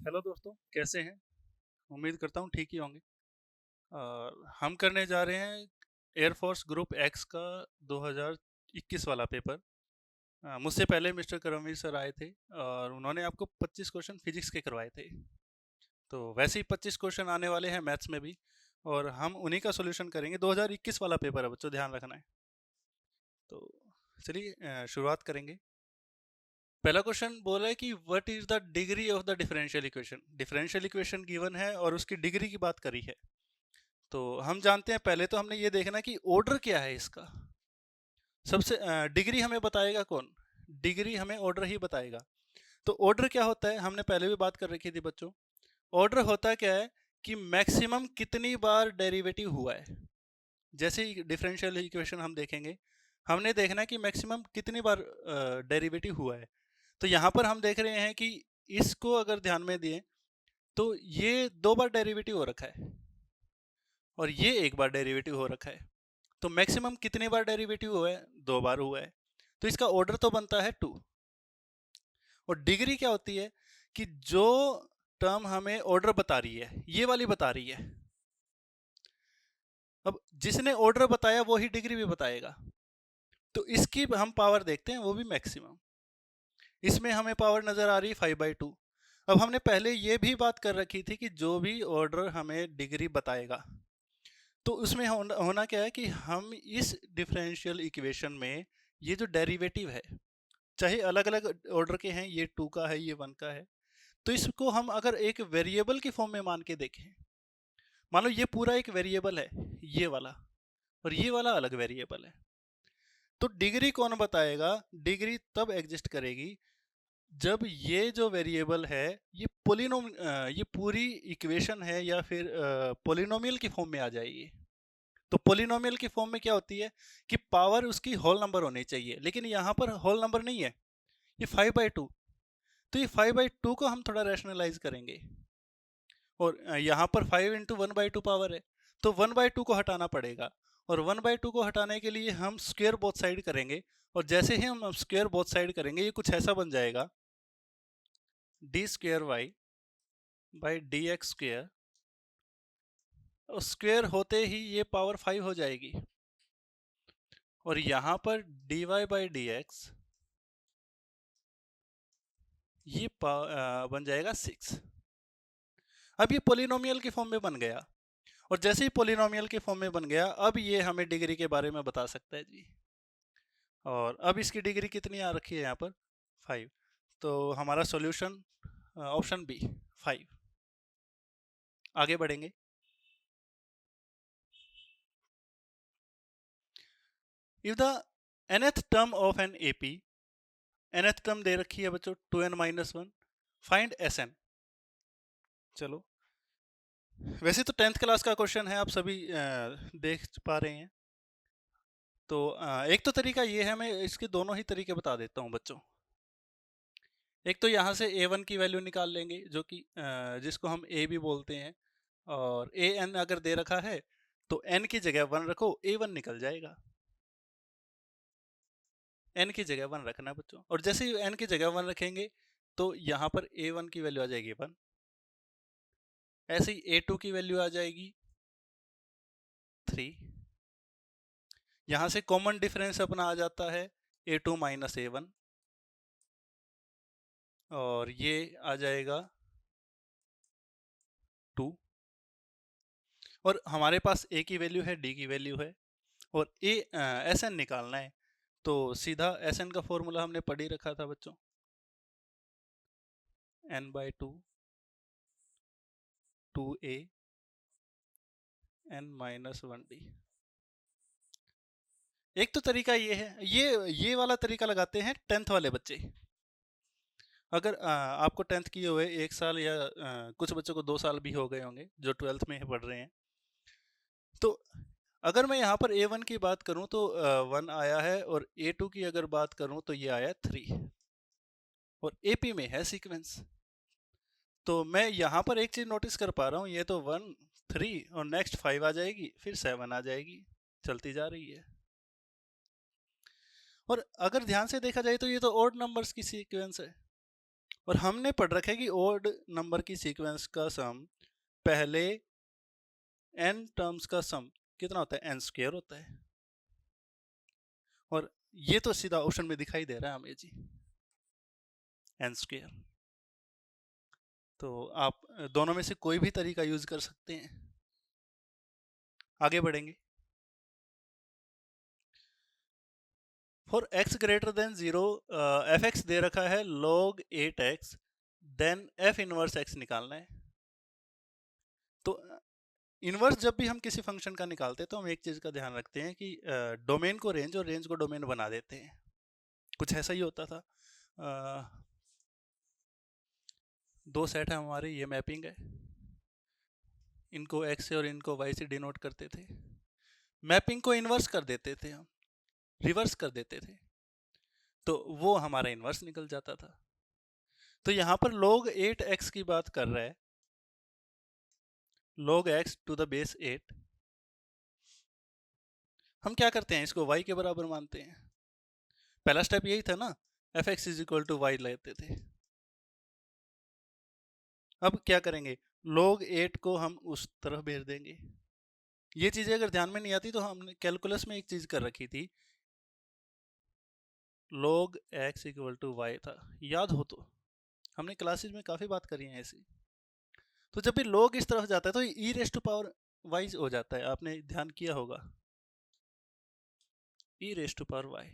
Hello दोस्तों, कैसे हैं? उम्मीद करता हूँ ठीक ही होंगे। हम करने जा रहे हैं एयरफोर्स ग्रुप एक्स का 2021 वाला पेपर। मुझसे पहले मिस्टर करमवीर सर आए थे और उन्होंने आपको 25 क्वेश्चन फिजिक्स के करवाए थे। तो वैसे ही 25 क्वेश्चन आने वाले हैं मैथ्स में भी, और हम उन्हीं का सॉल्यूशन करेंगे। 2021 वाला पेपर है बच्चों, ध्यान रखना है। तो चलिए शुरुआत करेंगे। पहला क्वेश्चन बोल रहा है कि what is the degree of the differential equation. Differential equation given है और उसकी डिग्री की बात करी है। तो हम जानते हैं, पहले तो हमने ये देखना कि ऑर्डर क्या है इसका। सबसे डिग्री हमें बताएगा कौन? डिग्री हमें ऑर्डर ही बताएगा। तो ऑर्डर क्या होता है, हमने पहले भी बात कर रखी थी बच्चों। ऑर्डर होता क्या है कि मैक्सिमम कितनी बार डेरिवेटिव हुआ है। जैसे ही डिफरेंशियल इक्वेशन हम देखेंगे, हमने देखना है कि मैक्सिमम कितनी बार डेरिवेटिव हुआ है। तो यहाँ पर हम देख रहे हैं कि इसको अगर ध्यान में दिए तो ये 2 बार डेरिवेटिव हो रखा है और ये 1 बार डेरिवेटिव हो रखा है। तो मैक्सिमम कितने बार डेरिवेटिव हुआ है? 2 बार हुआ है। तो इसका ऑर्डर तो बनता है 2। और डिग्री क्या होती है कि जो टर्म हमें ऑर्डर बता रही है, ये वाली बता रही है। अब जिसने ऑर्डर बताया वो ही डिग्री भी बताएगा। तो इसकी हम पावर देखते हैं, वो भी मैक्सिमम। इसमें हमें पावर नजर आ रही है 5/2। अब हमने पहले ये भी बात कर रखी थी कि जो भी ऑर्डर हमें डिग्री बताएगा, तो उसमें होना क्या है कि हम इस डिफरेंशियल इक्वेशन में ये जो डेरिवेटिव है, चाहे अलग अलग ऑर्डर के हैं, ये 2 का है, ये 1 का है, तो इसको हम अगर एक वेरिएबल की फॉर्म में मान के देखें, मान लो ये पूरा एक वेरिएबल है, ये वाला, और ये वाला अलग वेरिएबल है, तो डिग्री कौन बताएगा? डिग्री तब एग्जिस्ट करेगी जब ये जो वेरिएबल है ये ये पूरी इक्वेशन है या फिर पोलिनोमियल की फॉर्म में आ जाएगी। तो पोलिनोमियल की फॉर्म में क्या होती है कि पावर उसकी होल नंबर होनी चाहिए, लेकिन यहाँ पर होल नंबर नहीं है, ये 5/2। तो ये 5/2 को हम थोड़ा रैशनलाइज करेंगे, और यहाँ पर 5 इंटू 1/2 पावर है, तो 1/2 को हटाना पड़ेगा। और 1/2 को हटाने के लिए हम स्क्वेयर बोथ साइड करेंगे, और जैसे ही हम स्क्वेयर बोथ साइड करेंगे ये कुछ ऐसा बन जाएगा, d² बाई dx²। और स्क्वेयर होते ही ये पावर 5 हो जाएगी, और यहाँ पर dy/dx ये बन जाएगा 6। अब ये पोलिनोमियल की फॉर्म में बन गया, और जैसे ही पोलिनोमियल के फॉर्म में बन गया, अब ये हमें डिग्री के बारे में बता सकता है जी। और अब इसकी डिग्री कितनी आ रखी है यहाँ पर? 5। तो हमारा सॉल्यूशन ऑप्शन बी 5। आगे बढ़ेंगे। If the nth term of an AP, nth term दे रखी है बच्चों 2n-1, फाइंड Sn। चलो, वैसे तो 10th क्लास का क्वेश्चन है, आप सभी देख पा रहे हैं। तो एक तो तरीका ये है, मैं इसके दोनों ही तरीके बता देता हूँ बच्चों। एक तो यहाँ से a1 की वैल्यू निकाल लेंगे, जो कि जिसको हम a भी बोलते हैं, और an अगर दे रखा है तो n की जगह 1 रखो, a1 निकल जाएगा। n की जगह 1 रखना बच्चों, और जैसे ही n की जगह 1 रखेंगे तो यहाँ पर a1 की वैल्यू आ जाएगी 1। ऐसे ही a2 की वैल्यू आ जाएगी 3। यहाँ से कॉमन डिफरेंस अपना आ जाता है a2 माइनस a1, और ये आ जाएगा 2। और हमारे पास a की वैल्यू है, d की वैल्यू है, और Sn निकालना है। तो सीधा Sn का फॉर्मूला हमने पढ़ ही रखा था बच्चों, n/2 2a n-1d। एक तो तरीका ये है, ये वाला तरीका लगाते हैं 10th वाले बच्चे। अगर आपको 10th किए हुए 1 साल या कुछ बच्चों को 2 साल भी हो गए होंगे जो 12th में पढ़ रहे हैं, तो अगर मैं यहाँ पर a1 की बात करूँ तो 1 आया है, और a2 की अगर बात करूँ तो ये आया 3, और AP में है सीक्वेंस। तो मैं यहाँ पर एक चीज नोटिस कर पा रहा हूँ, ये तो 1 3 और नेक्स्ट 5 आ जाएगी, फिर 7 आ जाएगी, चलती जा रही है। और अगर ध्यान से देखा जाए तो ये तो ऑड नंबर्स की सीक्वेंस है, और हमने पढ़ रखा है कि ओड नंबर की सीक्वेंस का सम पहले n टर्म्स का सम कितना होता है, n स्क्वायर होता है। और ये तो सीधा ऑप्शन में दिखाई दे रहा है हमें जी, n स्क्वायर। तो आप दोनों में से कोई भी तरीका यूज कर सकते हैं। आगे बढ़ेंगे। For x greater than 0 fx दे रखा है log 8x, then f inverse x निकालना है। तो इनवर्स जब भी हम किसी फंक्शन का निकालते हैं तो हम एक चीज का ध्यान रखते हैं कि डोमेन को रेंज और रेंज को डोमेन बना देते हैं। कुछ ऐसा ही होता था। दो सेट है हमारे, ये मैपिंग है, इनको x से और इनको y से डिनोट करते थे। मैपिंग को इन्वर्स कर देते थे हम, रिवर्स कर देते थे, तो वो हमारा इन्वर्स निकल जाता था। तो यहां पर log 8x की बात कर रहा है, log x to the base 8। हम क्या करते हैं, इसको y के बराबर मानते हैं। पहला स्टेप यही था ना, fx is equal to y लेते थे। अब क्या करेंगे, log 8 को हम उस तरफ भेज देंगे। ये चीजें अगर ध्यान में नहीं आती तो हमने कैलकुलस में एक चीज कर रखी थी, log x equal to y था, याद हो तो हमने क्लासेज में काफी बात करी है ऐसी। तो जब भी log इस तरफ जाता है तो e raise to power y हो जाता है, आपने ध्यान किया होगा, e raise to power y।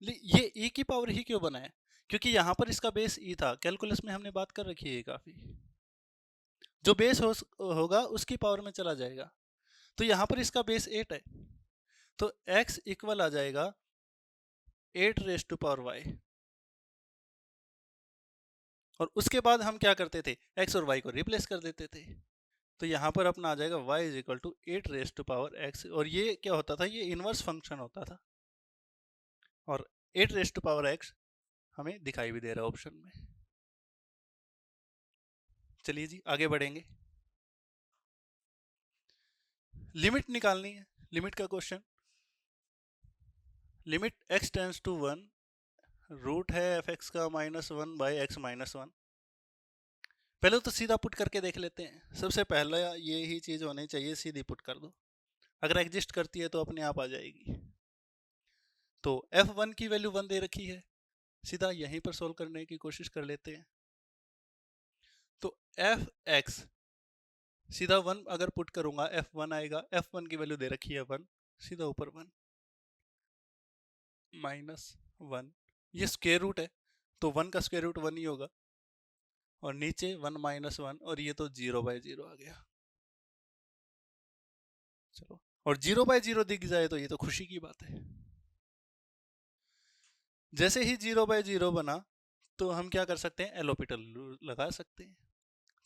ये e की पावर ही क्यों बना है, क्योंकि यहां पर इसका बेस e था। कैलकुलस में हमने बात कर रखी है काफी, जो बेस होगा उसकी पावर में चला जाएगा। तो यहां पर इसका बेस 8 है, तो x इक्वल आ जाएगा 8 रेस टू पावर y। और उसके बाद हम क्या करते थे, x और y को रिप्लेस कर देते थे। तो यहाँ पर अपना आ जाएगा y is equal to 8 raise to power x। और ये क्या होता था, ये इनवर्स फंक्शन होता था। और 8 रेस टू पावर x हमें दिखाई भी दे रहा है ऑप्शन में। चलिए जी आगे बढ़ेंगे। लिमिट निकालनी है, लिमिट का question. Limit x tends to 1, root है fx का -1 बाई x -1। पहले तो सीधा पुट करके देख लेते हैं। सबसे पहला ये ही चीज होनी चाहिए, सीधी पुट कर दो। अगर एग्जिस्ट करती है तो अपने आप आ जाएगी। तो f1 की वैल्यू 1 दे रखी है, सीधा यहीं पर सोल्व करने की कोशिश कर लेते हैं। तो fx सीधा 1 अगर पुट करूंगा f1 आएगा, f1 की वैल्यू दे रखी है 1, सीधा ऊपर 1 -1, ये स्क्वायर रूट है तो 1 का स्क्वायर रूट 1 ही होगा, और नीचे 1 -1, और ये तो 0/0 आ गया। चलो, और 0/0 दिख जाए तो ये तो खुशी की बात है। जैसे ही 0/0 बना तो हम क्या कर सकते हैं, एलोपिटल लगा सकते हैं।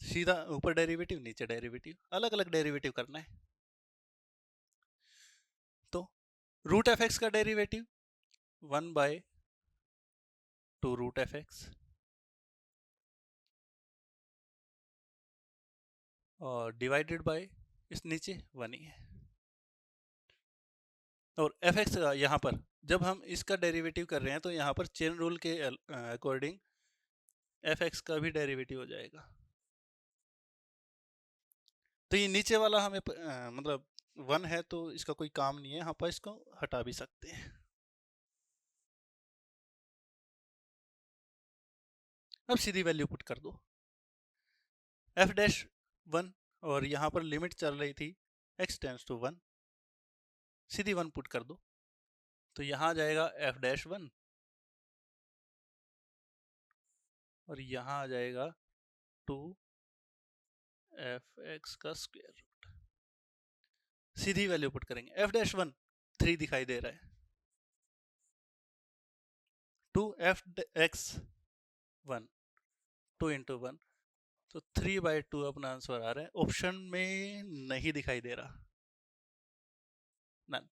सीधा ऊपर डेरिवेटिव नीचे डेरिवेटिव, अलग अलग डेरिवेटिव करना है। तो रूट एफ एक्स का डेरिवेटिव 1/2 रूट एफ एक्स, और डिवाइडेड बाय इस नीचे 1 ही है। और एफ एक्स यहाँ पर जब हम इसका डेरिवेटिव कर रहे हैं तो यहाँ पर चेन रूल के अकॉर्डिंग एफ एक्स का भी डेरिवेटिव हो जाएगा। तो ये नीचे वाला हमें मतलब 1 है तो इसका कोई काम नहीं है, यहाँ पर इसको हटा भी सकते हैं। अब सीधी वैल्यू पुट कर दो, f'1, और यहाँ पर लिमिट चल रही थी x टेंड्स टू 1, सीधी 1 पुट कर दो। तो यहाँ आ जाएगा f'1, और यहाँ आ जाएगा 2f(x) का स्क्वायर रूट। सीधी वैल्यू पुट करेंगे, f'1 3 दिखाई दे रहा है, 2f(x1) 2 इंटू 1, तो 3/2 अपना आंसर आ रहा है। ऑप्शन में नहीं दिखाई दे रहा, नन।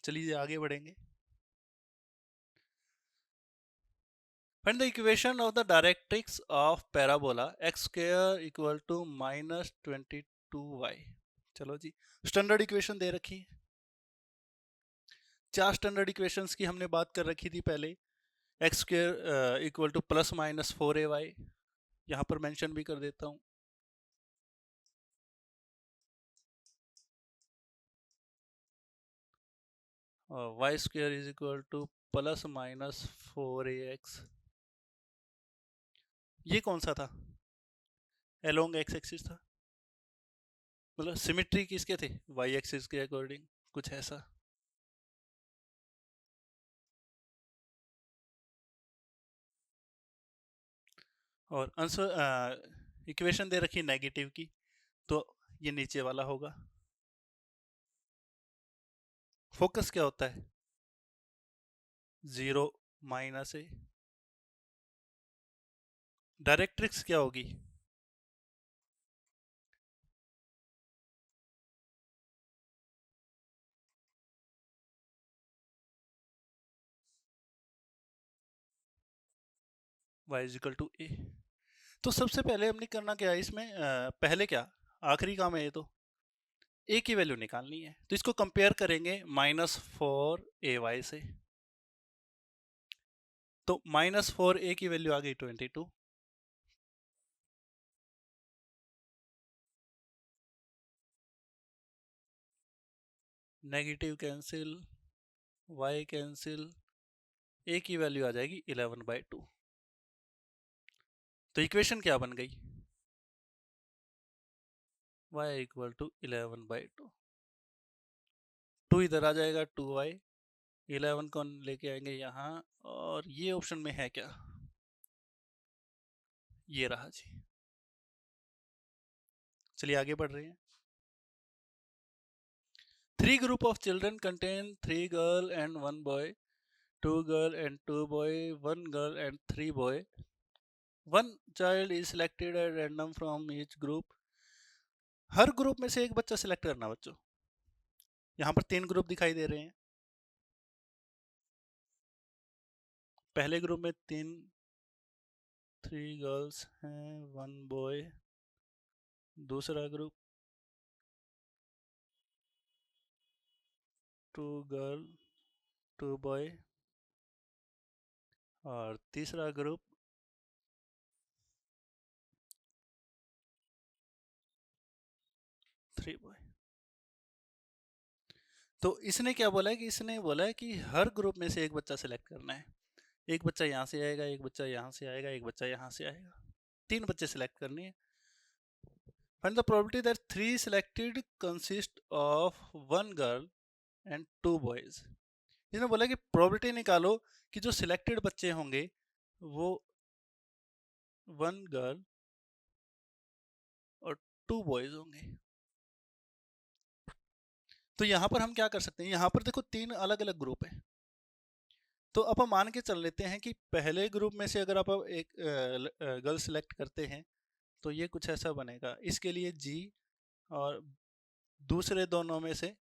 चलिए आगे बढ़ेंगे। Find the equation of the directrix of parabola x square equal to -22y। चलो जी, स्टैंडर्ड इक्वेशन दे रखी है। 4 स्टैंडर्ड इक्वेशंस की हमने बात कर रखी थी पहले, x square equal to plus minus 4ay, यहाँ पर मेंशन भी कर देता हूँ। और y square is equal to plus minus 4ax। ये कौन सा था? एलोंग एक्स एक्सिस था, मतलब सिमेट्री किसके थे? वाई एक्सिस के अकॉर्डिंग, कुछ ऐसा। और आंसर इक्वेशन दे रखी नेगेटिव की, तो ये नीचे वाला होगा। फोकस क्या होता है? 0 माइनस ए। डायरेक्ट्रिक्स क्या होगी? y इज इक्वल टू ए। तो सबसे पहले हमने करना क्या है इसमें, पहले क्या, आखिरी काम है ये, तो ए की वैल्यू निकालनी है। तो इसको कंपेयर करेंगे -4ay से। तो -4a की वैल्यू आ गई 22। Negative cancel, y cancel, a की वैल्यू आ जाएगी 11/2। तो इक्वेशन क्या बन गई? y equal to 11/2। 2 इधर आ जाएगा, 2y, 11 को लेके आएंगे यहाँ, और ये ऑप्शन में है क्या? ये रहा जी। चलिए आगे बढ़ रहे हैं। 3 group of children contain 3 girl and 1 boy, 2 girl and 2 boy, 1 girl and 3 boy. One child is selected at random from each group. Her group में से एक बच्चा सिलेक्ट करना बच्चों। यहाँ पर 3 ग्रुप दिखाई दे रहे हैं। पहले ग्रुप में 3 गर्ल्स हैं, 1 बॉय। दूसरा ग्रुप 2 गर्ल 2 बॉय। और तीसरा ग्रुप 3 बॉय। तो इसने क्या बोला है कि इसने बोला है कि हर ग्रुप में से एक बच्चा सिलेक्ट करना है। एक बच्चा यहाँ से आएगा, एक बच्चा यहाँ से आएगा, एक बच्चा यहाँ से आएगा। 3 बच्चे सिलेक्ट करने हैं। Find the probability that 3 selected consist of 1 girl and 2 boys. इसने बोला कि प्रोबेबिलिटी निकालो कि जो सिलेक्टेड बच्चे होंगे वो 1 गर्ल और 2 बॉयज होंगे। तो यहाँ पर हम क्या कर सकते हैं, यहाँ पर देखो 3 अलग अलग ग्रुप है। तो अब हम मान के चल लेते हैं कि पहले ग्रुप में से अगर आप एक गर्ल सिलेक्ट करते हैं तो ये कुछ ऐसा बनेगा। इसके लिए जी, और दूसरे दोनों में से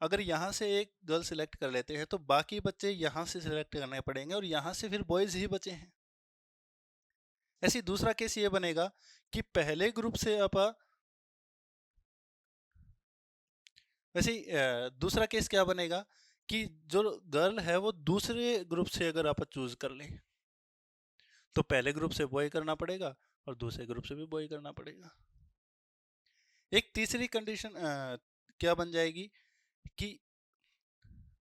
अगर यहाँ से एक गर्ल सिलेक्ट कर लेते हैं तो बाकी बच्चे यहाँ से सिलेक्ट करने पड़ेंगे, और यहाँ से फिर बॉयज ही बचे हैं। ऐसी दूसरा केस ये बनेगा कि पहले ग्रुप से आप वैसे दूसरा केस क्या बनेगा कि जो गर्ल है वो दूसरे ग्रुप से अगर आप चूज कर लें तो पहले ग्रुप से बॉय करना पड़ेगा और दूसरे ग्रुप से भी बॉय करना पड़ेगा। एक तीसरी कंडीशन क्या बन जाएगी कि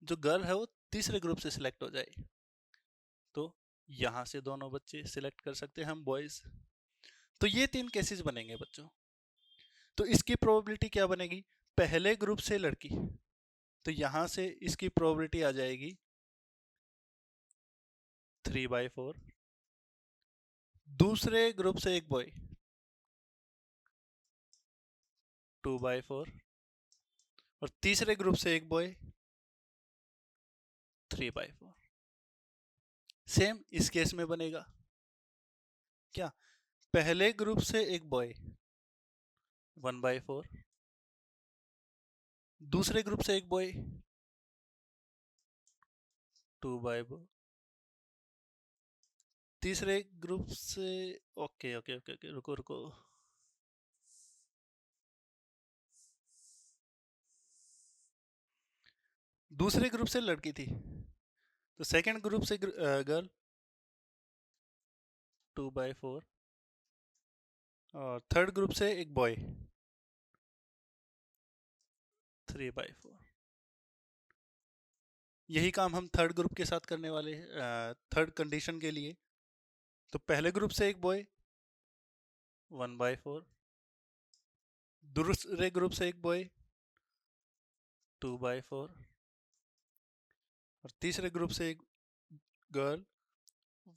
जो गर्ल है वो तीसरे ग्रुप से सिलेक्ट हो जाए, तो यहां से दोनों बच्चे सिलेक्ट कर सकते हैं हम बॉयज। तो ये 3 केसेस बनेंगे बच्चों। तो इसकी प्रोबेबिलिटी क्या बनेगी? पहले ग्रुप से लड़की, तो यहां से इसकी प्रोबेबिलिटी आ जाएगी 3/4। दूसरे ग्रुप से एक बॉय 2/4, और तीसरे ग्रुप से एक बॉय 3/4। सेम इस केस में बनेगा क्या? पहले ग्रुप से एक बॉय 1/4, दूसरे ग्रुप से एक बॉय 2/4, तीसरे ग्रुप से, ओके ओके ओके ओके, रुको रुको, दूसरे ग्रुप से लड़की थी तो सेकंड ग्रुप से गर्ल 2/4, और थर्ड ग्रुप से एक बॉय 3/4। यही काम हम थर्ड ग्रुप के साथ करने वाले हैं थर्ड कंडीशन के लिए। तो पहले ग्रुप से एक बॉय 1/4, दूसरे ग्रुप से एक बॉय 2/4, और तीसरे ग्रुप से एक गर्ल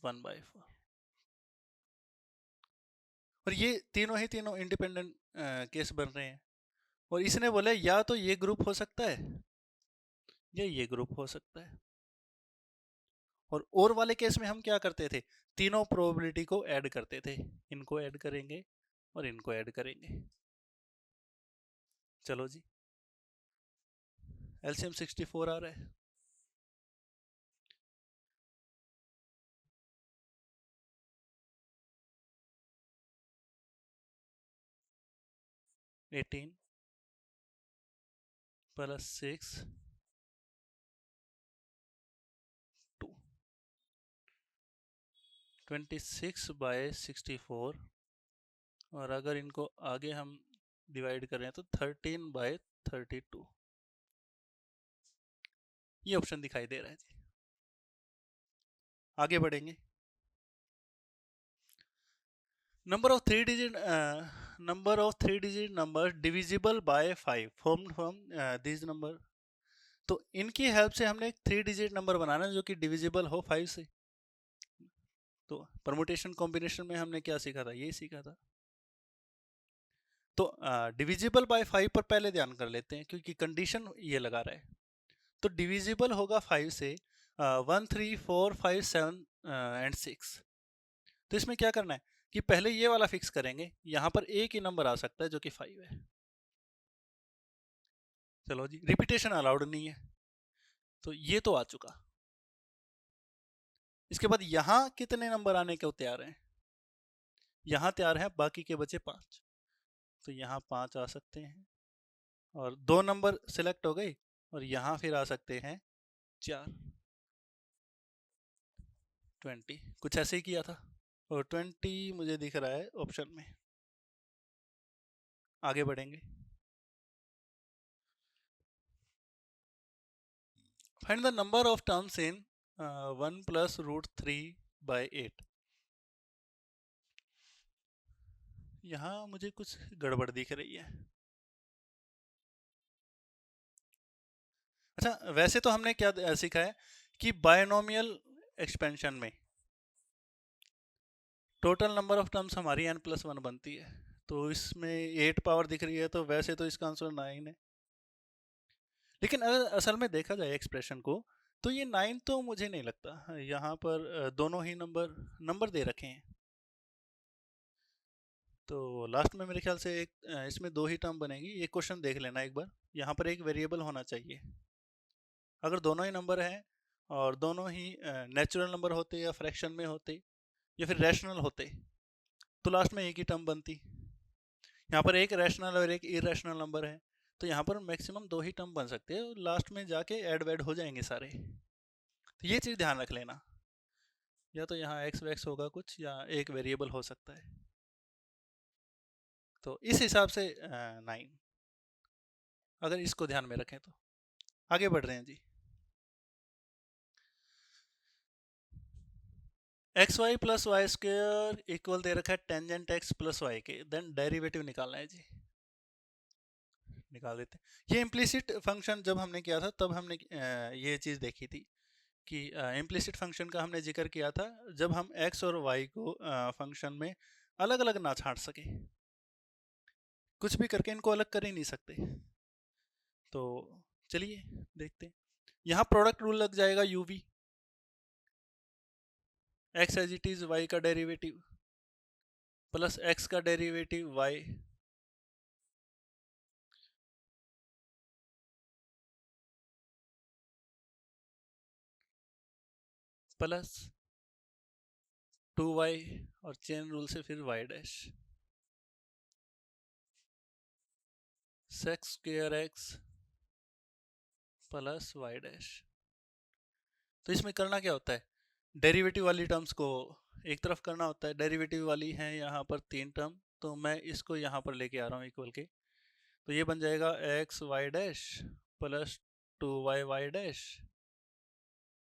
1/4। और ये तीनों ही तीनों इंडिपेंडेंट केस बन रहे हैं। और इसने बोले या तो ये ग्रुप हो सकता है या ये ग्रुप हो सकता है। और वाले केस में हम क्या करते थे, तीनों प्रोबेबिलिटी को ऐड करते थे, इनको ऐड करेंगे और इनको ऐड करेंगे। चलो जी, एलसीएम 64 आ रहा है। 18 प्लस 6 2, 26/64, और अगर इनको आगे हम डिवाइड करें तो 13/32। ये ऑप्शन दिखाई दे रहा है जी। आगे बढ़ेंगे। Number of three digit number divisible by 5 formed from this number. तो इनकी हेल्प से हमने एक 3 डिजिट नंबर बनाना जो कि डिविजिबल हो 5 से। तो परमुटेशन कॉम्बिनेशन में हमने क्या सीखा था, ये सीखा था। तो डिविजिबल बाय 5 पर पहले ध्यान कर लेते हैं क्योंकि कंडीशन ये लगा रहा है। तो डिविजिबल होगा 5 से 1 3 4 5 7 एंड 6। तो इसमें क्या करना है कि पहले ये वाला फिक्स करेंगे, यहां पर एक ही नंबर आ सकता है जो कि 5 है। चलो जी, रिपीटेशन अलाउड नहीं है, तो ये तो आ चुका। इसके बाद यहां कितने नंबर आने के तैयार हैं, यहां तैयार है बाकी के बचे 5। तो यहाँ 5 आ सकते हैं, और 2 नंबर सिलेक्ट हो गए, और यहाँ फिर आ सकते हैं 4। 20 कुछ ऐसे ही किया था, और 20 मुझे दिख रहा है ऑप्शन में। आगे बढ़ेंगे। Find the number of terms in 1 plus root 3/8। यहाँ मुझे कुछ गड़बड़ दिख रही है। अच्छा, वैसे तो हमने क्या सीखा है कि बायनोमियल एक्सपेंशन में टोटल नंबर ऑफ टर्म्स हमारी n+1 बनती है। तो इसमें 8 पावर दिख रही है, तो वैसे तो इसका आंसर 9 है। लेकिन अगर असल में देखा जाए एक्सप्रेशन को, तो ये 9 तो मुझे नहीं लगता। यहाँ पर दोनों ही नंबर नंबर दे रखे हैं। तो लास्ट में मेरे ख्याल से एक इसमें 2 ही टर्म बनेगी। ये क्वेश्चन देख लेना एक बार। यहाँ पर एक वेरिएबल होना चाहिए। अगर दोनों ही नंबर हैं और दोनों ही नेचुरल नंबर होते या फ्रैक्शन में होते या फिर रैशनल होते, तो लास्ट में एक ही टर्म बनती। यहाँ पर एक रैशनल और एक इरेशनल नंबर है, तो यहाँ पर मैक्सिमम 2 ही टर्म बन सकते हैं, लास्ट में जाके ऐड वैड हो जाएंगे सारे। तो ये चीज़ ध्यान रख लेना, या तो यहाँ एक्स वैक्स होगा कुछ, या एक वेरिएबल हो सकता है। तो इस हिसाब से 9, अगर इसको ध्यान में रखें तो। आगे बढ़ रहे हैं जी। X Y plus Y square equal दे रखा है टेंजेंट एक्स प्लस वाई के, देन डेरिवेटिव निकालना है जी। निकाल देते हैं। ये इम्प्लिसिट फंक्शन जब हमने किया था तब हमने ये चीज़ देखी थी कि इम्प्लिसिट फंक्शन का हमने जिक्र किया था जब हम एक्स और वाई को फंक्शन में अलग अलग ना छांट सके, कुछ भी करके इनको अलग कर ही नहीं सकते। तो चलिए देखते हैं। यहाँ प्रोडक्ट रूल लग जाएगा UV, x as it is y का डेरिवेटिव प्लस एक्स का डेरिवेटिव वाई प्लस 2y, और चेन रूल से फिर y dash sec square x plus y dash. तो इसमें करना क्या होता है, डेरिवेटिव वाली टर्म्स को एक तरफ करना होता है। डेरिवेटिव वाली हैं यहाँ पर 3 टर्म, तो मैं इसको यहाँ पर लेके आ रहा हूँ इक्वल के। तो ये बन जाएगा x y dash plus 2y y dash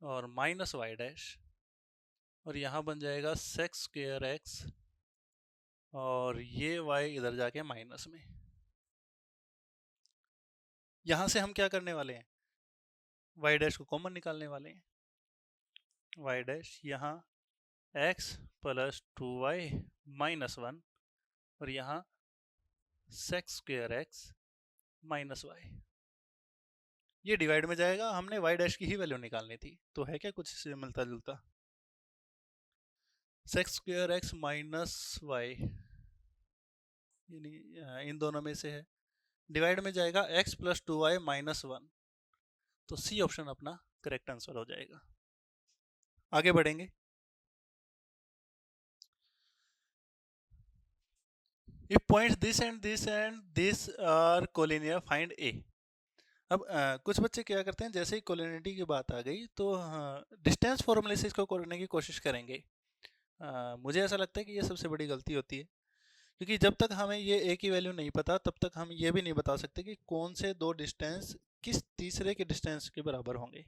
और माइनस वाई डैश, और यहाँ बन जाएगा सेक्स स्क्वेयर एक्स और ये y इधर जाके माइनस में। यहाँ से हम क्या करने वाले हैं, y डैश को कॉमन निकालने वाले हैं। y डैश यहाँ x प्लस 2y माइनस 1 और यहाँ sec square x minus y, ये डिवाइड में जाएगा। हमने y डैश की ही वैल्यू निकालनी थी, तो है क्या कुछ इससे मिलता जुलता। X square x minus Y इन दोनों में से है, डिवाइड में जाएगा x प्लस 2y माइनस 1, तो सी ऑप्शन अपना करेक्ट आंसर हो जाएगा। आगे बढ़ेंगे। If points this and this are collinear, find A। अब कुछ बच्चे क्या करते हैं, जैसे ही कोलिनिटी की बात आ गई तो डिस्टेंस फॉर्मूले से इसको करने की कोशिश करेंगे। मुझे ऐसा लगता है कि ये सबसे बड़ी गलती होती है, क्योंकि जब तक हमें ये ए की वैल्यू नहीं पता तब तक हम ये भी नहीं बता सकते कि कौन से दो डिस्टेंस किस तीसरे के डिस्टेंस के बराबर होंगे।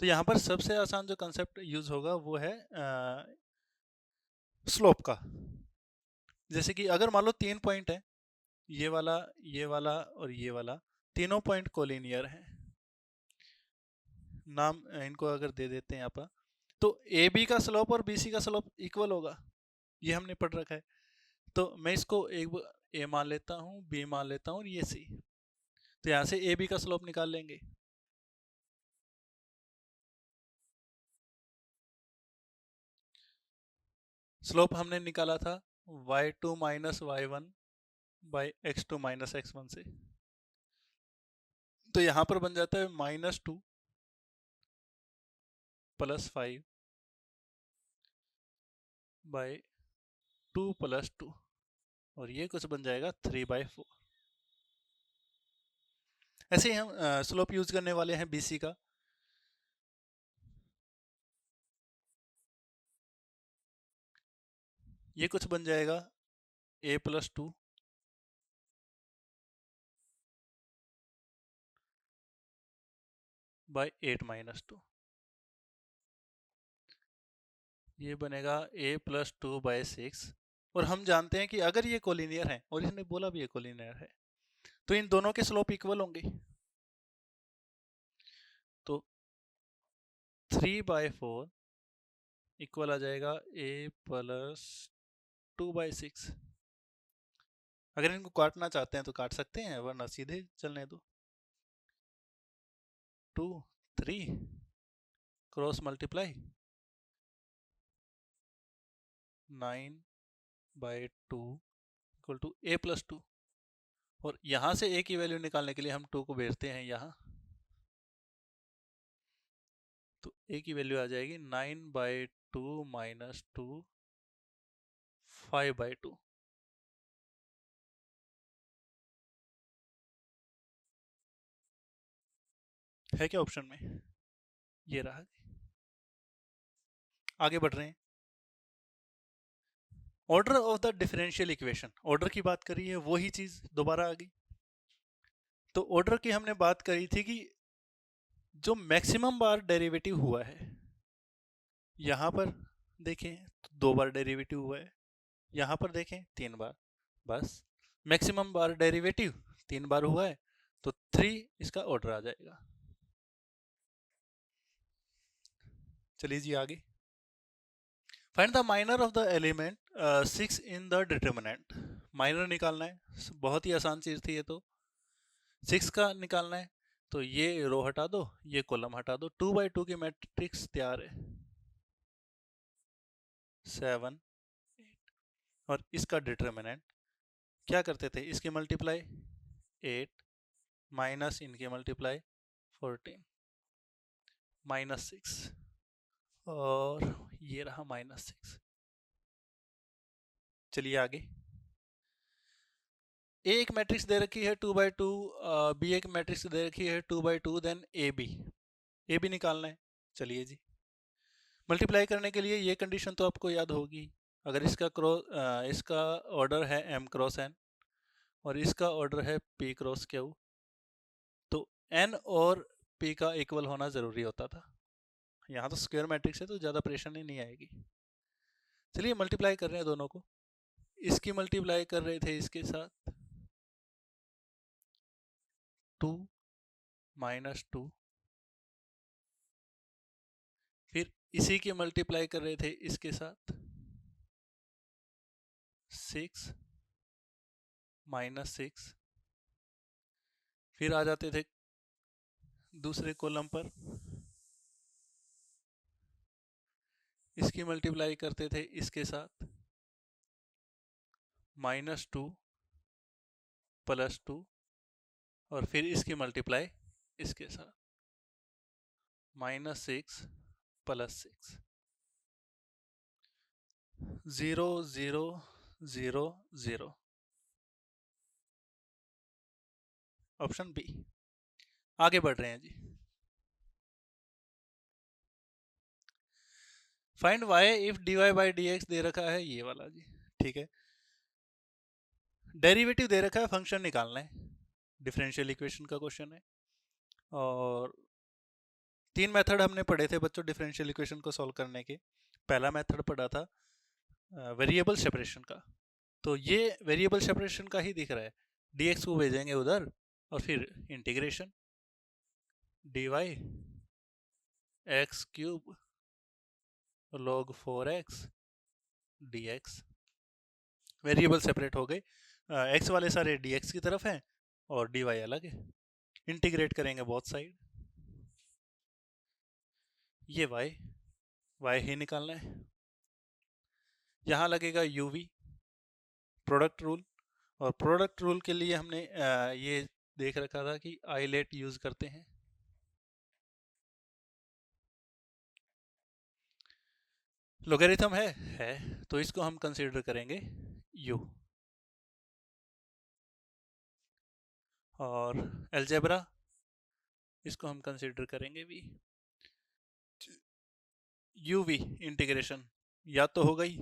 तो यहाँ पर सबसे आसान जो कंसेप्ट यूज होगा वो है स्लोप का। जैसे कि अगर मान लो 3 पॉइंट है, ये वाला और ये वाला, तीनों पॉइंट कोलिनियर हैं, नाम इनको अगर दे देते हैं आप, तो ए बी का स्लोप और बी सी का स्लोप इक्वल होगा, ये हमने पढ़ रखा है। तो मैं इसको एक ए मान लेता हूँ, बी मान लेता हूँ और ये सी, तो यहाँ से ए बी का स्लोप निकाल लेंगे। स्लोप हमने निकाला था y2 minus y1 by x2 minus x1 से, तो यहाँ पर बन जाता है -2 प्लस 5 बाई 2 प्लस 2, और ये कुछ बन जाएगा 3/4। ऐसे ही हम स्लोप यूज करने वाले हैं BC का। ये कुछ बन जाएगा a प्लस 2 बाई 8 माइनस 2, ये बनेगा a प्लस 2 बाई 6। और हम जानते हैं कि अगर ये कोलिनियर है, और इसने बोला भी ये कोलिनियर है, तो इन दोनों के स्लोप इक्वल होंगे। तो 3/4 इक्वल आ जाएगा a प्लस 2/6। अगर इनको काटना चाहते हैं तो काट सकते हैं, वरना सीधे चलने दो। 2 3 cross multiply 9/2 equal to a plus 2, और यहाँ से a की वैल्यू निकालने के लिए हम 2 को भेजते हैं यहाँ, तो a की वैल्यू आ जाएगी 9/2 माइनस 2 5/2। है क्या ऑप्शन में, ये रहा। आगे बढ़ रहे हैं। Order of the differential equation, order की बात करी है, वही चीज दोबारा आ गई। तो ऑर्डर की हमने बात करी थी कि जो मैक्सिमम बार डेरिवेटिव हुआ है, यहाँ पर देखें तो 2 बार डेरिवेटिव हुआ है, यहाँ पर देखें 3 बार, बस मैक्सिमम बार डेरिवेटिव 3 बार हुआ है, तो 3 इसका ऑर्डर आ जाएगा। चलिए जी आगे। Find the minor of the element 6 in the determinant. Minor निकालना है, बहुत ही आसान चीज थी ये तो। 6 का निकालना है, तो ये रो हटा दो, ये कॉलम हटा दो, 2/2 की मैट्रिक्स तैयार है। 7 8, और इसका डिटर्मिनेंट क्या करते थे, इसकी मल्टीप्लाई 8 माइनस इनकी मल्टीप्लाई 14 -6, और ये रहा -6। चलिए आगे। ए एक मैट्रिक्स दे रखी है 2/2, बी एक मैट्रिक्स दे रखी है 2/2, देन ए बी निकालना है। चलिए जी, मल्टीप्लाई करने के लिए ये कंडीशन तो आपको याद होगी। अगर इसका ऑर्डर है m क्रॉस n और इसका ऑर्डर है p क्रॉस q, तो n और p का इक्वल होना ज़रूरी होता था। यहाँ तो स्क्वायर मैट्रिक्स है तो ज़्यादा परेशानी नहीं आएगी। चलिए मल्टीप्लाई कर रहे हैं दोनों को। इसकी मल्टीप्लाई कर रहे थे इसके साथ 2 माइनस 2, फिर इसी की मल्टीप्लाई कर रहे थे इसके साथ 6 माइनस 6, फिर आ जाते थे दूसरे कॉलम पर, इसकी मल्टीप्लाई करते थे इसके साथ -2 +2, और फिर इसकी मल्टीप्लाई इसके साथ -6 +6। 0 0 0 0, ऑप्शन बी। आगे बढ़ रहे हैं जी। Find y if dy by dx दे रखा है ये वाला जी, ठीक है। डेरिवेटिव दे रखा है, फंक्शन निकालना है, डिफरेंशियल इक्वेशन का क्वेश्चन है। और 3 मेथड हमने पढ़े थे बच्चों डिफरेंशियल इक्वेशन को सॉल्व करने के। पहला मेथड पढ़ा था वेरिएबल सेपरेशन का, तो ये वेरिएबल सेपरेशन का ही दिख रहा है। dx को भेजेंगे उधर और फिर integration dy x cube log 4x dx, variable separate हो गए। x वाले सारे dx की तरफ हैं और dy अलग है। इंटीग्रेट करेंगे बोथ साइड, ये y ही निकालना है। यहाँ लगेगा uv प्रोडक्ट रूल, और प्रोडक्ट रूल के लिए हमने ये देख रखा था कि आइलेट यूज करते हैं। लोगरिथम है तो इसको हम कंसीडर करेंगे u, और अलजेब्रा इसको हम कंसीडर करेंगे v। uv इंटीग्रेशन या तो हो गई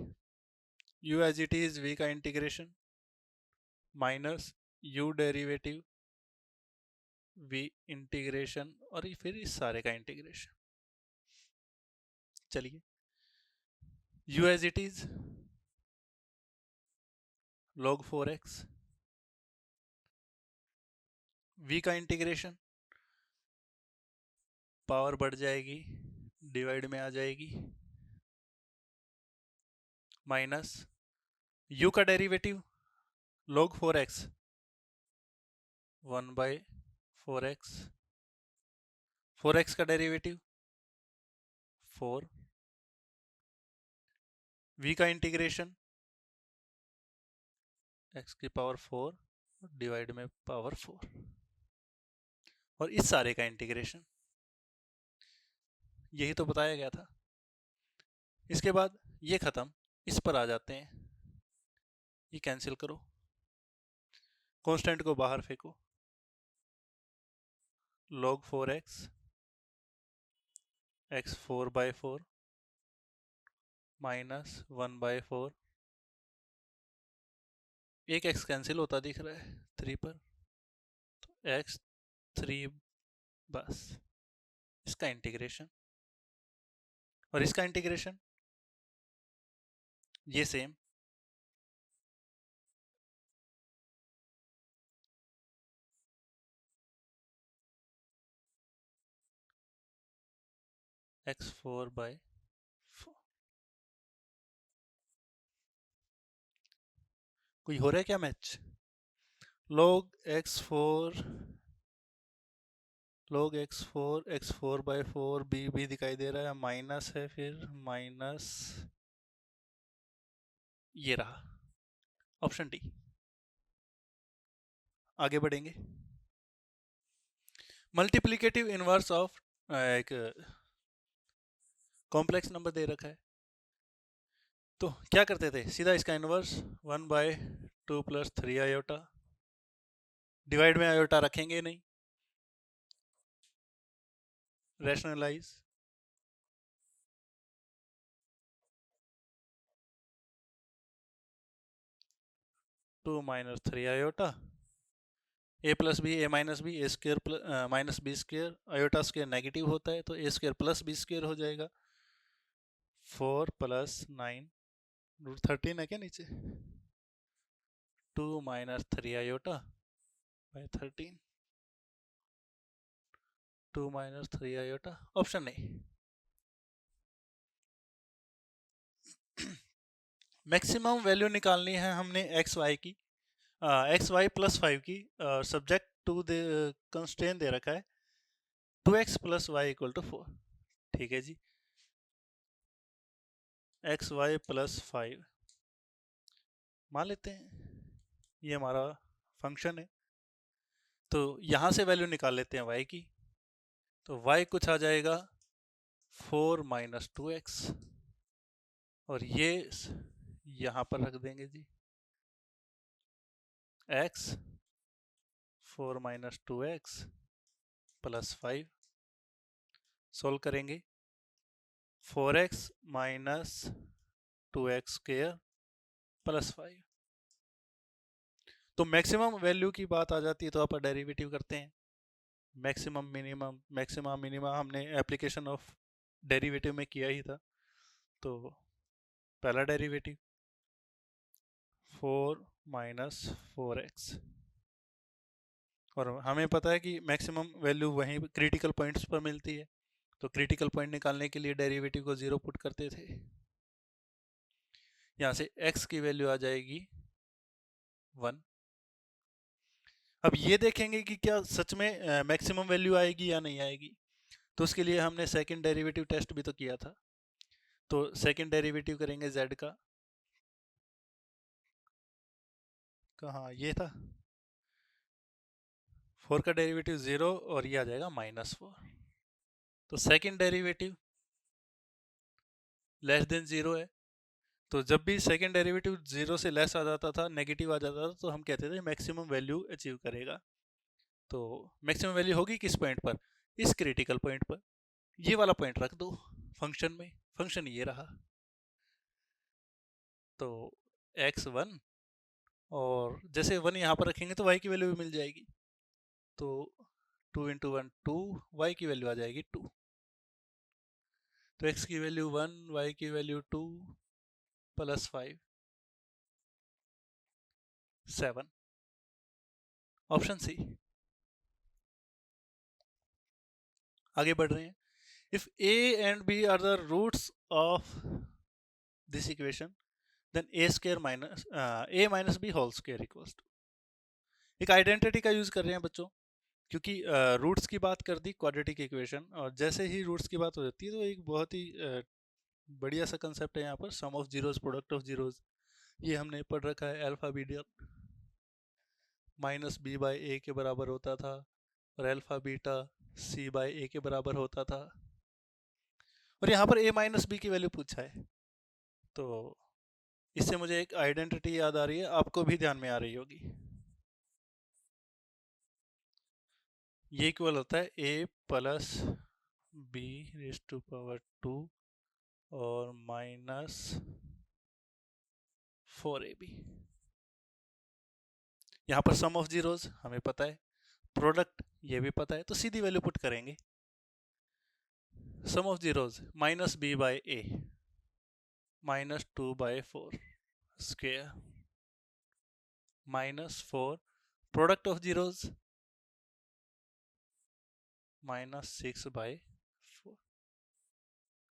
u as it is v का integration minus u derivative v integration और फिर इस सारे का इंटीग्रेशन। चलिए u as it is log 4x, v का इंटीग्रेशन पावर बढ़ जाएगी डिवाइड में आ जाएगी माइनस u का derivative log 4x 1/4x, 4x का डेरिवेटिव 4, v का इंटीग्रेशन x की पावर 4 डिवाइड में पावर 4, और इस सारे का इंटीग्रेशन। यही तो बताया गया था। इसके बाद ये खत्म, इस पर आ जाते हैं। ये कैंसिल करो, कांस्टेंट को बाहर फेंको, log 4x x 4/4 माइनस 1/4, एक x कैंसिल होता दिख रहा है 3 पर, तो x 3, बस इसका इंटीग्रेशन, और इसका इंटीग्रेशन ये सेम x 4/4। कोई हो रहा है क्या match? log x4 x 4/4 b भी दिखाई दे रहा है, माइनस है, फिर माइनस ये रहा, ऑप्शन डी। आगे बढ़ेंगे। मल्टीप्लिकेटिव इनवर्स ऑफ एक कॉम्प्लेक्स नंबर दे रखा है, तो क्या करते थे, सीधा इसका इनवर्स 1/2 + 3 आयोटा, डिवाइड में आयोटा रखेंगे नहीं, rationalise 2 minus 3 iota, A plus B A minus B A square minus B square, iota square negative होता है तो A square plus B square हो जाएगा। 4 प्लस 9 √13 है क्या नीचे, 2 minus 3 iota by 13, 2 minus 3 iota, option नहीं। मैक्सिमम वैल्यू निकालनी है हमने एक्स वाई की, एक्स वाई प्लस 5 की, सब्जेक्ट टू द कंस्ट्रेंट दे रखा है 2x plus Y equal to 4। ठीक है जी, एक्स वाई प्लस 5 मान लेते हैं, ये हमारा फंक्शन है। तो यहाँ से वैल्यू निकाल लेते हैं y की, तो y कुछ आ जाएगा 4 माइनस 2x, और ये यहाँ पर रख देंगे जी, x 4 minus 2x plus 5, solve करेंगे 4x minus 2x square plus 5। तो मैक्सिमम वैल्यू की बात आ जाती है तो आप डेरिवेटिव करते हैं, मैक्सिमम मिनिमम, मैक्सिमम मिनिमम हमने एप्लीकेशन ऑफ डेरिवेटिव में किया ही था। तो पहला डेरिवेटिव 4 माइनस 4x, और हमें पता है कि मैक्सिमम वैल्यू वहीं क्रिटिकल पॉइंट्स पर मिलती है, तो क्रिटिकल पॉइंट निकालने के लिए डेरिवेटिव को 0 पुट करते थे। यहाँ से x की वैल्यू आ जाएगी 1। अब ये देखेंगे कि क्या सच में मैक्सिमम वैल्यू आएगी या नहीं आएगी, तो उसके लिए हमने सेकंड डेरिवेटिव टेस्ट भी तो किया था। तो सेकंड डेरिवेटिव करेंगे z का, कहाँ ये था, 4 का डेरिवेटिव 0 और ये आ जाएगा -4। तो सेकंड डेरिवेटिव लेस देन 0 है, तो जब भी सेकंड डेरिवेटिव 0 से लेस आ जाता था, नेगेटिव आ जाता था, तो हम कहते थे मैक्सिमम वैल्यू अचीव करेगा। तो मैक्सिमम वैल्यू होगी किस पॉइंट पर, इस क्रिटिकल पॉइंट पर। ये वाला पॉइंट रख दो फंक्शन में, फंक्शन ये रहा। तो x1, और जैसे 1 यहाँ पर रखेंगे तो y की वैल्यू भी मिल जाएगी, तो 2 इंटू 1 2, y की वैल्यू आ जाएगी 2। तो x की वैल्यू 1, y की वैल्यू 2 प्लस 5 7, ऑप्शन सी। आगे बढ़ रहे हैं, if a and b are the roots of this equation then a square minus a minus b whole square equals to, एक आइडेंटिटी का यूज कर रहे हैं बच्चों, क्योंकि रूट्स की बात कर दी क्वाड्रेटिक इक्वेशन, और जैसे ही रूट्स की बात हो जाती है तो एक बहुत ही बढ़िया सा कंसेप्ट है यहाँ पर, sum of zeros product of zeros. ये हमने पढ़ रखा है, alpha beta minus B by A के बराबर होता था, और alpha beta C by A के बराबर होता था, और यहाँ पर ए माइनस बी की वैल्यू पूछा है। तो इससे मुझे एक आइडेंटिटी याद आ रही है, आपको भी ध्यान में आ रही होगी। ये इक्वल होता है a plus b raise to power 2 और माइनस 4ab। यहाँ पर सम ऑफ जीरोस हमें पता है, प्रोडक्ट ये भी पता है, तो सीधी वैल्यू पुट करेंगे। Sum of zeros minus B by A minus 2 by 4 square minus 4, product of zeros minus 6 by 4,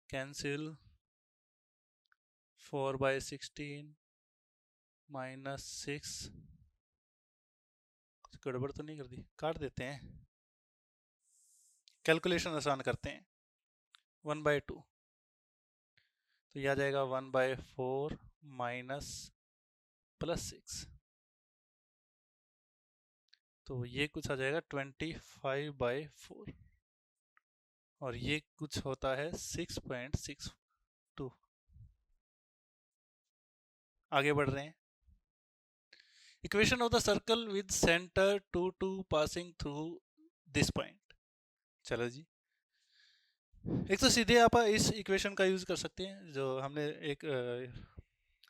cancel 4 by 16 minus 6, गड़बड़ तो नहीं कर दी, काट देते हैं, कैलकुलेशन आसान करते हैं, 1/2, तो यह आ जाएगा 1/4 माइनस प्लस 6, तो ये कुछ आ जाएगा 25/4, और ये कुछ होता है 6.62। आगे बढ़ रहे हैं, equation of the circle with centre 2 2 passing through this point. चलो जी, एक तो सीधे आप इस इक्वेशन का यूज कर सकते हैं, जो हमने एक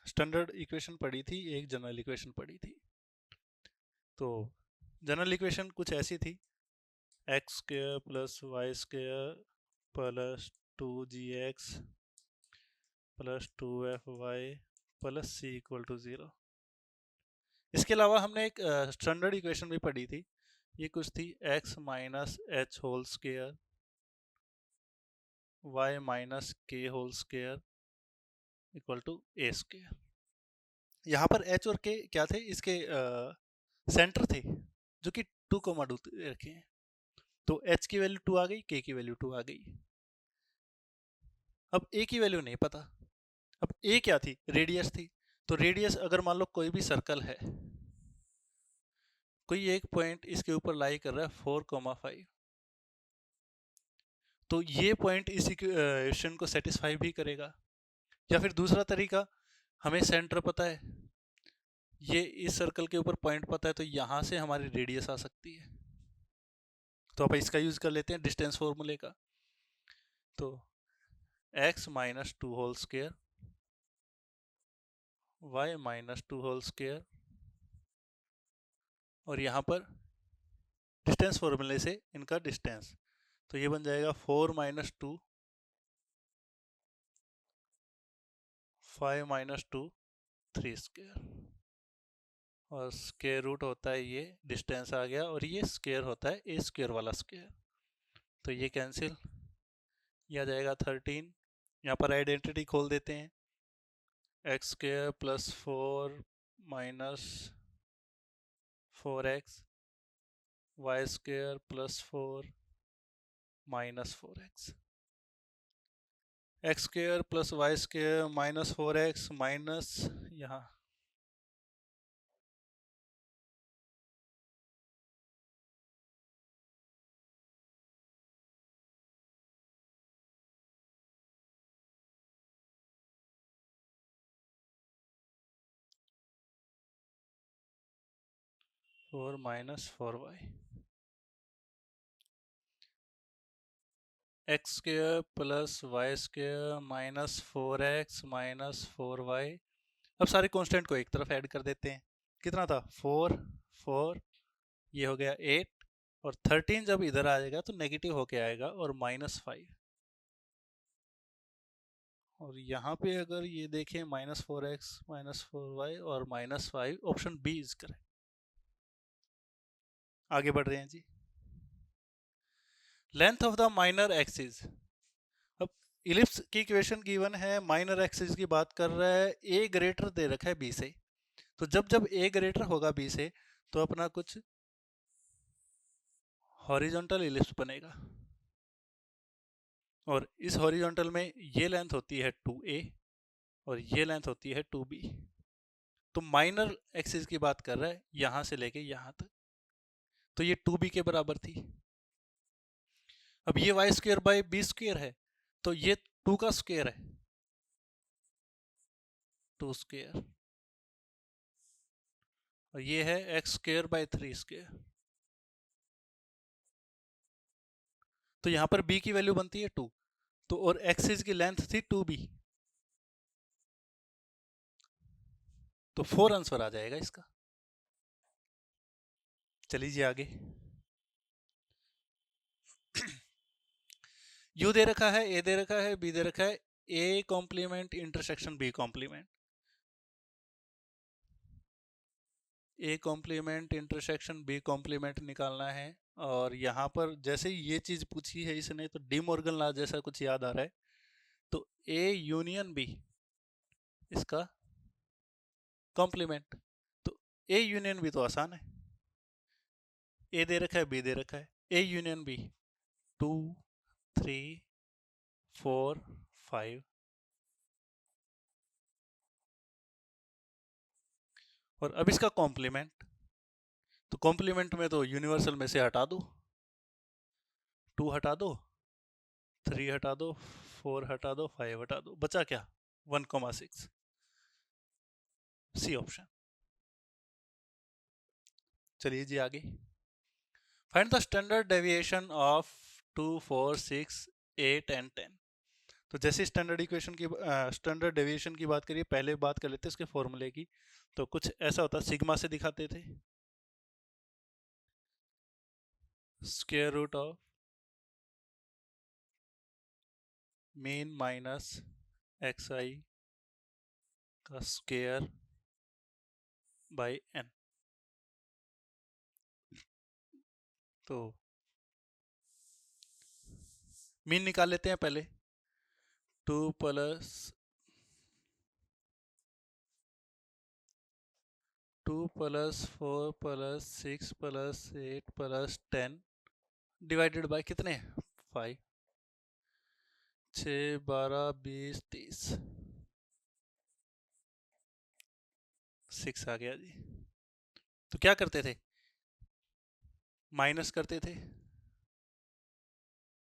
स्टैंडर्ड इक्वेशन पढ़ी थी, एक जनरल इक्वेशन पढ़ी थी। तो जनरल इक्वेशन कुछ ऐसी थी, x square plus y square plus 2gx plus 2fy plus c equal to 0। इसके अलावा हमने एक स्टैंडर्ड इक्वेशन भी पढ़ी थी, ये कुछ थी x minus H whole square y minus K whole square equal to A square. यहाँ पर h और k क्या थे, इसके सेंटर थे जो कि 2,2 रखे हैं। तो h की वैल्यू 2 आ गई, k की वैल्यू 2 आ गई। अब a की वैल्यू नहीं पता। अब a क्या थी, रेडियस थी। तो रेडियस अगर मान लो कोई भी सर्कल है, कोई एक पॉइंट इसके ऊपर लाई कर रहा है 4,5, तो ये पॉइंट इस इक्वेशन को सेटिस्फाई भी करेगा। या फिर दूसरा तरीका, हमें सेंटर पता है, ये इस सर्कल के ऊपर पॉइंट पता है, तो यहां से हमारी रेडियस आ सकती है। तो आप इसका यूज कर लेते हैं डिस्टेंस फॉर्मूले का। तो x minus 2 whole square y minus 2 whole square, और यहाँ पर डिस्टेंस फॉर्मूले से इनका डिस्टेंस, तो ये बन जाएगा 4 माइनस 2 5 माइनस 2 3 स्क्वायर, और स्क्वायर रूट होता है ये डिस्टेंस आ गया, और ये स्क्वायर होता है ए स्क्वायर वाला स्क्वायर। तो ये कैंसिल, ये आ जाएगा 13। यहाँ पर आइडेंटिटी खोल देते हैं, x square plus 4 minus 4x y square plus 4 minus 4x, x square plus y square minus 4x minus यहाँ 4 minus 4y, x square plus y square minus 4x minus 4y। अब सारे कांस्टेंट को एक तरफ add कर देते हैं। कितना था, 4 4, ये हो गया 8, और 13 जब इधर आ जाएगा तो नेगेटिव होके आएगा, और -5। और यहाँ पे अगर ये देखें -4x -4y और -5, ऑप्शन बी इज करेक्ट। आगे बढ़ रहे हैं जी। Length of the minor axis. अब इलिप्स की इक्वेशन गिवन है, माइनर एक्सिस की बात कर रहा है, ए ग्रेटर दे रखा है बी से। तो जब जब ए ग्रेटर होगा बी से, तो अपना कुछ हॉरिजॉन्टल इलिप्स बनेगा, और इस हॉरिजॉन्टल में ये लेंथ होती है 2a और ये लेंथ होती है 2b। तो माइनर एक्सिस की बात कर रहा है यहां से लेके यहां तक, तो ये 2b के बराबर थी। अब ये y square by b square है, तो ये 2 का स्क्वायर है, 2 स्क्वायर, और ये है एक्स स्क्वायर बाई 3 स्क्वायर। तो यहां पर b की वैल्यू बनती है 2, तो और एक्सिस की लेंथ थी 2b, तो 4 आंसर आ जाएगा इसका। चलिए आगे। यू दे रखा है, ए दे रखा है, बी दे रखा है, A complement intersection B complement, A complement intersection B complement निकालना है। और यहाँ पर जैसे ही ये चीज पूछी है इसने, तो डी मॉर्गन लॉ जैसा कुछ याद आ रहा है। तो ए यूनियन बी इसका कॉम्प्लीमेंट, तो ए यूनियन बी तो आसान है, ए दे रखा है, बी दे रखा है, ए यूनियन बी 2 3 4 5, और अब इसका कॉम्प्लीमेंट, तो कॉम्प्लीमेंट में तो यूनिवर्सल में से हटा दो, 2 हटा दो, 3 हटा दो, 4 हटा दो, 5 हटा दो, बचा क्या, 1,6, सी ऑप्शन। चलिए जी आगे। Find the standard deviation of 2 4 6 8 and 10। तो जैसे स्टैंडर्ड इक्वेशन की स्टैंडर्ड डेविएशन की बात करिए, पहले बात कर लेते हैं इसके फॉर्मूले की। तो कुछ ऐसा होता है, सिग्मा से दिखाते थे, square root of mean minus xi का स्क्वायर बाय n। तो मीन निकाल लेते हैं पहले। 2 plus 4 plus 6 plus 8 plus 10 divided by कितने 5 6 12 20 30 6 आ गया जी। तो क्या करते थे, माइनस करते थे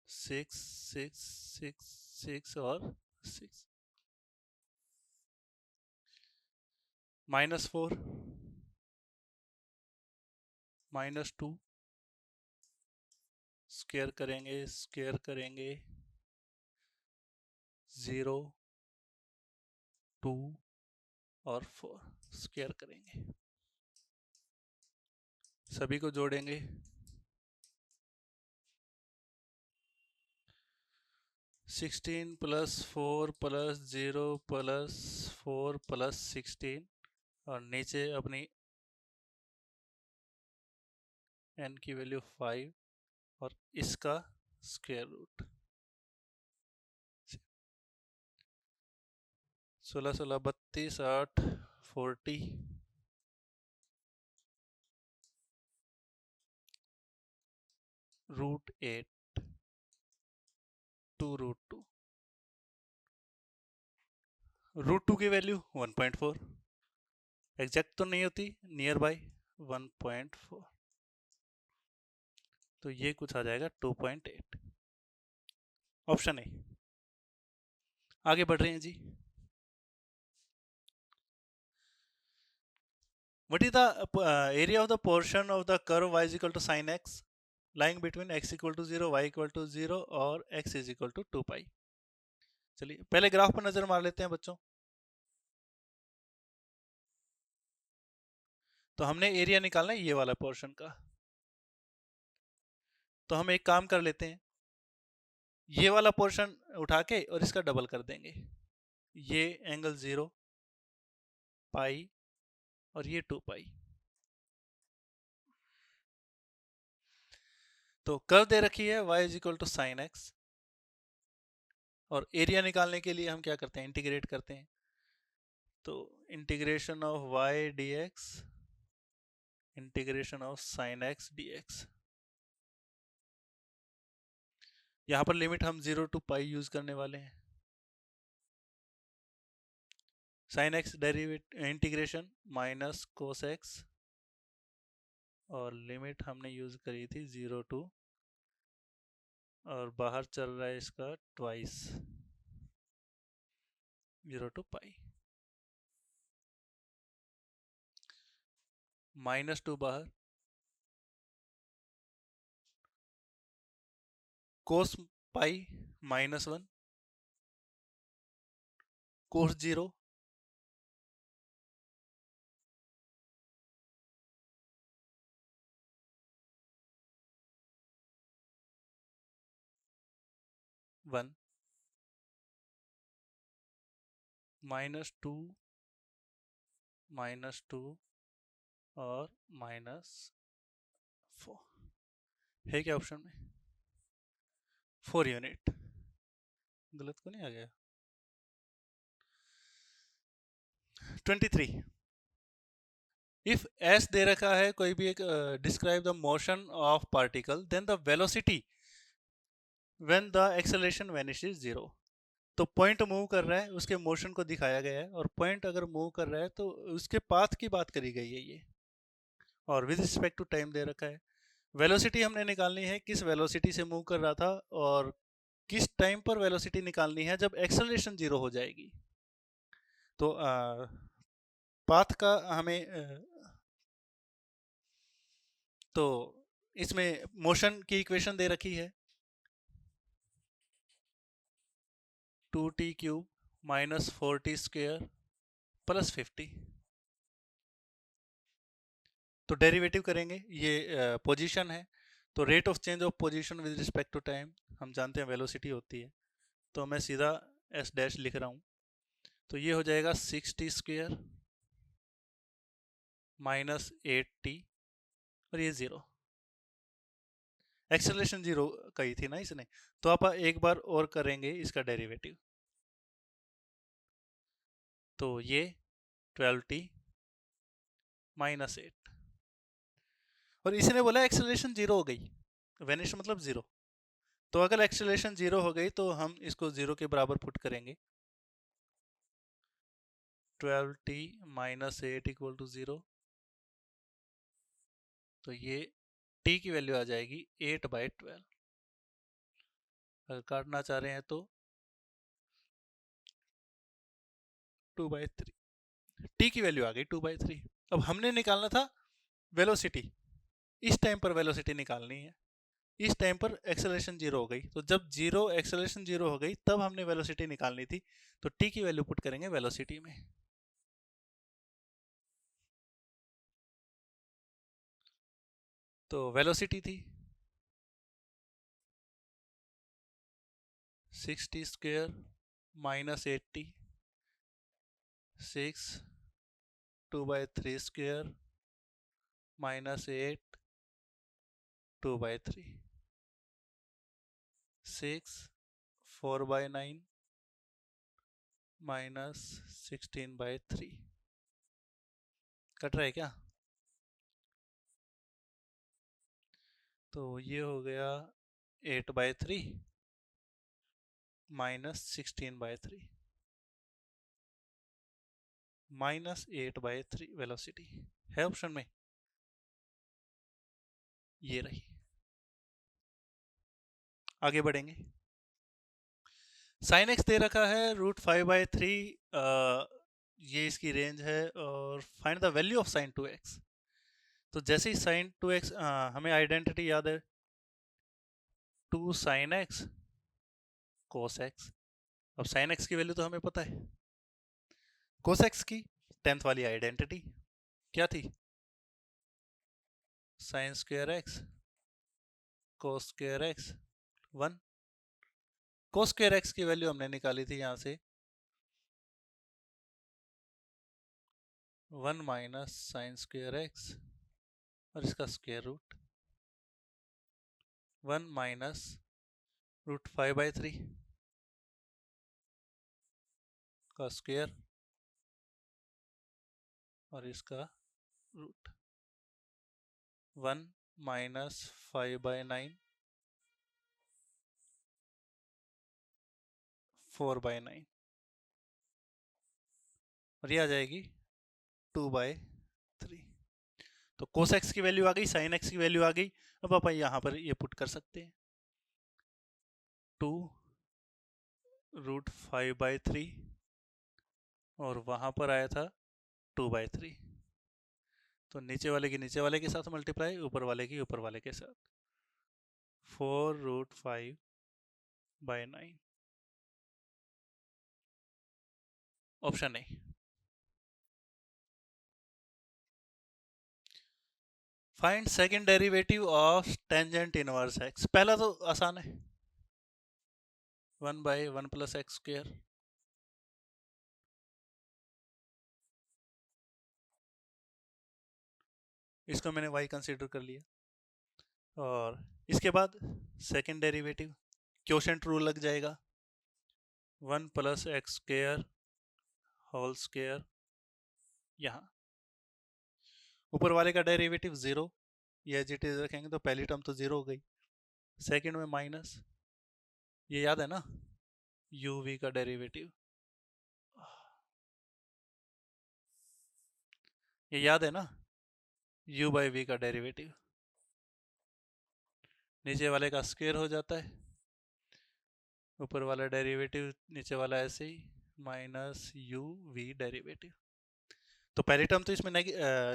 6 6 6 6 और 6 -4 -2 स्क्वायर करेंगे 0 2 और 4 स्क्वायर करेंगे, सभी को जोड़ेंगे 16 प्लस 4 प्लस 0 प्लस 4 प्लस 16 और नीचे अपनी n की वैल्यू 5 और इसका स्क्वायर रूट 16 16 32 8 40 √8 2 √2 √2 की वैल्यू 1.4 एग्जैक्ट तो नहीं होती, नियर बाय 1.4, तो ये कुछ आ जाएगा 2.8 ऑप्शन ए। आगे बढ़ रहे हैं जी। What is the area of the portion of the curve y is equal to sin x lying between x equal to 0, y equal to 0 और x is equal to 2 pi। चलिए पहले graph पर नजर मार लेते हैं बच्चों। तो हमने एरिया निकालना है ये वाला पोर्शन का, तो हम एक काम कर लेते हैं, ये वाला पोर्शन उठा के और इसका डबल कर देंगे, ये एंगल 0 पाई और ये 2 पाई। तो कर्व दे रखी है y is equal to sine x, और एरिया निकालने के लिए हम क्या करते हैं, इंटीग्रेट करते हैं। तो integration of y dx integration of sine x dx, यहां पर लिमिट हम 0 टू पाई यूज करने वाले हैं। Sine x derivative integration minus cos x, और लिमिट हमने यूज करी थी 0 टू, और बाहर चल रहा है इसका ट्वाइस 0 टू पाई, -2 बाहर, कोस पाई -1, कोस 0 1, -2 -2 और -4 है क्या ऑप्शन में, 4 यूनिट, गलत को नहीं आ गया। 23, इफ s दे रखा है कोई भी एक, describe the motion of particle then the velocity when the acceleration vanishes 0। तो पॉइंट मूव कर रहा है, उसके मोशन को दिखाया गया है, और पॉइंट अगर मूव कर रहा है तो उसके पाथ की बात करी गई है ये, और विद रिस्पेक्ट टू टाइम दे रखा है। वेलोसिटी हमने निकालनी है, किस वेलोसिटी से मूव कर रहा था और किस टाइम पर वेलोसिटी निकालनी है जब एक्सेलरेशन 0 हो जाएगी। तो पाथ का हमें तो इसमें मोशन की इक्वेशन दे रखी है 2t³ - 4t² + 50। तो डेरिवेटिव करेंगे, ये पोजीशन है, तो rate of change of position with respect to time हम जानते हैं वेलोसिटी होती है, तो मैं सीधा एस डैश लिख रहा हूँ। तो ये हो जाएगा 6t² माइनस 8t और ये 0। एक्सेलरेशन 0 कही थी ना इसने, तो आप एक बार और करेंगे इसका डेरिवेटिव। तो ये 12t माइनस 8, और इसने बोला एक्सेलरेशन 0 हो गई, वेनिश मतलब 0। तो अगर एक्सेलरेशन 0 हो गई तो हम इसको 0 के बराबर पुट करेंगे। 12t minus 8 equal to 0। तो ये t की वैल्यू आ जाएगी 8/12। अगर काटना चाह रहे हैं तो 2/3। t की वैल्यू आ गई 2/3। अब हमने निकालना था वेलोसिटी, इस टाइम पर वेलोसिटी निकालनी है। इस टाइम पर एक्सेलरेशन 0 हो गई, तो जब एक्सेलरेशन 0 हो गई तब हमने वेलोसिटी निकालनी थी। तो t की वैल्यू पुट करेंगे वेलोसिटी में। तो वेलोसिटी थी 6t² minus 8t, 6 2/3² minus 8 2/3, 6 4/9 minus 16/3। Cut रहा है क्या? तो ये हो गया 8/3 माइनस 16/3 माइनस 8/3 वेलोसिटी है ऑप्शन में, ये रही। आगे बढ़ेंगे। साइन एक्स दे रखा है √5/3, ये इसकी रेंज है, और find the value of sine 2x। तो जैसे ही साइन 2x, हमें आइडेंटिटी याद है, 2 साइन एक्स कोस एक्स। अब साइन एक्स की वैल्यू तो हमें पता है, कोस एक्स की 10th वाली आइडेंटिटी क्या थी? Sine square x cos square x 1। Cos square x की वैल्यू हमने निकाली थी यहाँ से 1 माइनस साइन स्क्वायर एक्स, और इसका स्क्वायर रूट 1 माइनस √5/3 का स्क्वायर, और इसका रूट 1 माइनस 5/9 4/9, और ये आ जाएगी 2/3। तो कोस एक्स की वैल्यू आ गई, साइन एक्स की वैल्यू आ गई। अब आप यहाँ पर ये पुट कर सकते हैं, 2 √5/3, और वहाँ पर आया था 2/3। तो नीचे वाले की नीचे वाले के साथ मल्टीप्लाई, ऊपर वाले की ऊपर वाले के साथ, 4√5/9, option A. Find second derivative of tangent inverse x. पहला तो आसान है, 1/1 + x²। इसको मैंने y कंसीडर कर लिया, और इसके बाद सेकंड डेरिवेटिव क्वोशंट रूल लग जाएगा, 1 + x² होल स्क्वायर। यहाँ ऊपर वाले का डेरिवेटिव 0, ये एज इट इज रखेंगे तो पहली टर्म तो 0 हो गई। सेकंड में माइनस, ये याद है ना, uv का डेरिवेटिव, ये याद है ना, u/v का डेरिवेटिव। नीचे वाले का स्क्वायर हो जाता है, ऊपर वाला डेरिवेटिव नीचे वाला ऐसे ही, माइनस uv डेरिवेटिव। तो पहली टर्म तो इसमें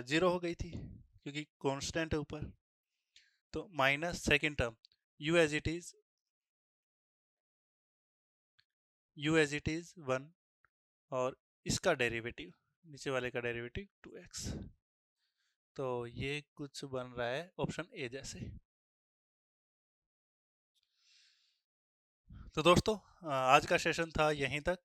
0 हो गई थी क्योंकि कांस्टेंट है ऊपर। तो minus second term u as it is 1, और इसका डेरिवेटिव नीचे वाले का डेरिवेटिव 2x। तो ये कुछ बन रहा है ऑप्शन ए जैसे। तो दोस्तों आज का सेशन था यहीं तक।